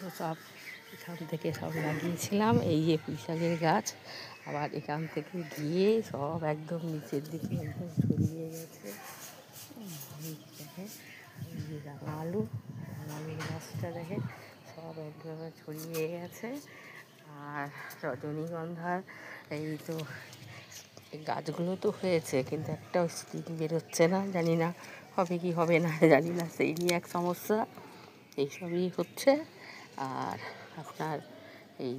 তো সব এখান থেকে সব লাগিয়েছিলাম। এই যে পুঁই শাকের গাছ, আবার এখান থেকে গিয়ে সব একদম নিচের দিকে একদম ছড়িয়ে গেছে। দেখেন এই যে রাঙালুর গাছটা দেখেন সব একদম ছড়িয়ে গেছে। আর রজনীগন্ধার এই তো গাছগুলো তো হয়েছে, কিন্তু একটাও স্টিক বেরোচ্ছে না, জানি না হবে কি হবে না জানি না, সেই নিয়ে এক সমস্যা। এইসবই হচ্ছে। আর আপনার এই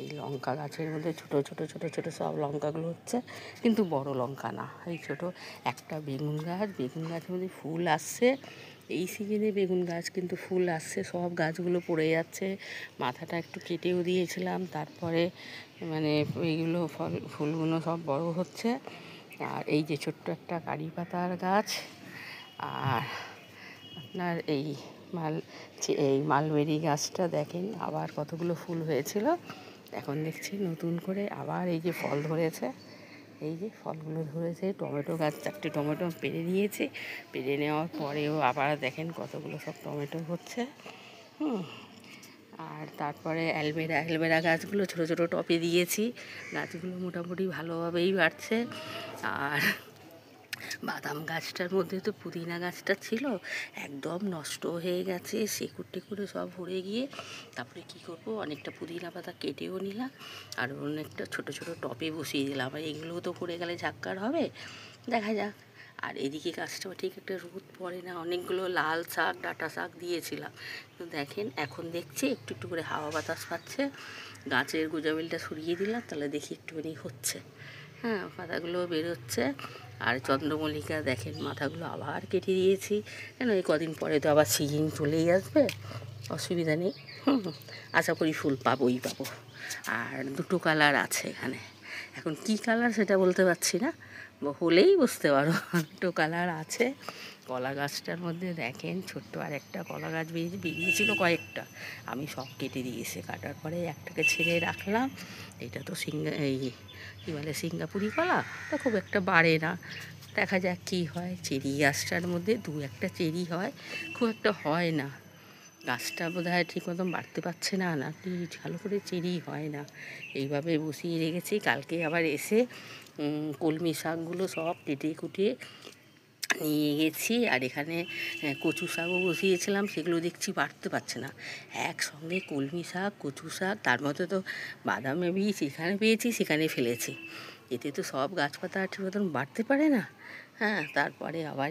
এই লঙ্কা গাছের মধ্যে ছোট ছোট ছোট ছোট সব লঙ্কাগুলো হচ্ছে, কিন্তু বড় লঙ্কা না, এই ছোট একটা বেগুন গাছের মধ্যে ফুল আসছে। এই সিজনে বেগুন গাছ কিন্তু ফুল আসছে, সব গাছগুলো পড়ে যাচ্ছে। মাথাটা একটু কেটেও দিয়েছিলাম, তারপরে মানে এইগুলো ফুলগুলো সব বড় হচ্ছে। আর এই যে ছোট্ট একটা কারি পাতার গাছ, আর আপনার এই মালবেরি গাছটা দেখেন আবার কতগুলো ফুল হয়েছিল, এখন দেখছি নতুন করে আবার এই যে ফল ধরেছে। এই যে ফলগুলো ধরেছে, টমেটো গাছ 4টে টমেটো পেরে নিয়েছে, পেরে নেওয়ার পরেও আবার দেখেন কতগুলো সব টমেটো হচ্ছে। আর তারপরে অ্যালবেরা গাছগুলো ছোটো ছোটো টবে দিয়েছি, গাছগুলো মোটামুটি ভালোভাবেই বাড়ছে। আর বাদাম গাছটার মধ্যে তো পুদিনা গাছটা ছিল, একদম নষ্ট হয়ে গেছে, শেকড় টেকড়ে সব ভরে গিয়ে। তারপরে কি করব, অনেকটা পুদিনা পাতা কেটেও নিলাম, আর অনেকটা ছোট ছোট টবে বসিয়ে দিলাম। আর এগুলোও তো পড়ে গেলে ঝাক্কার হবে, দেখা যাক। আর এদিকে গাছটাও ঠিক একটা রোদ পড়ে না, অনেকগুলো লাল শাক ডাঁটা শাক দিয়েছিলাম, তো দেখেন এখন দেখছি একটু একটু করে হাওয়া বাতাস পাচ্ছে। গাছের গোজামিলটা সরিয়ে দিলাম, তাহলে দেখি একটুখানি হচ্ছে, হ্যাঁ পাতাগুলো বেরোচ্ছে। আর চন্দ্রমল্লিকা দেখেন মাথাগুলো আবার কেটে দিয়েছি, কেন এই কদিন পরে তো আবার সিজন চলেই আসবে, অসুবিধা নেই। আশা করি ফুল পাবোই পাবো। আর দুটো কালার আছে এখানে, এখন কি কালার সেটা বলতে পারছি না, হলেই বুঝতে পারো। দুটো কালার আছে। কলা গাছটার মধ্যে দেখেন ছোট্ট আর একটা কলা গাছ বেরিয়েছিল কয়েকটা, আমি সব কেটে দিয়েছি, কাটার পরে একটাকে ছেড়ে রাখলাম। এটা তো এই কী বলে সিঙ্গাপুরি কলা, তা খুব একটা বাড়ে না, দেখা যাক কী হয়। চেরি গাছটার মধ্যে 2-1টা চেরি হয়, খুব একটা হয় না। গাছটা বোধ হয় ঠিক মতন বাড়তে পারছে না, না কি ভালো করে চেরি হয় না। এইভাবে বসিয়ে রেখেছি, কালকে আবার এসে কলমি শাকগুলো সব কেটে কুটিয়ে নিয়ে গেছি। আর এখানে কচু শাকও বসিয়েছিলাম, সেগুলো দেখছি বাড়তে পারছে না। একসঙ্গে কলমি শাক, কচু শাক, তার মধ্যে তো বাদামে বীজ যেখানে পেয়েছি সেখানে ফেলেছি, এতে তো সব গাছপাতা ঠিক মতন বাড়তে পারে না। হ্যাঁ, তারপরে আবার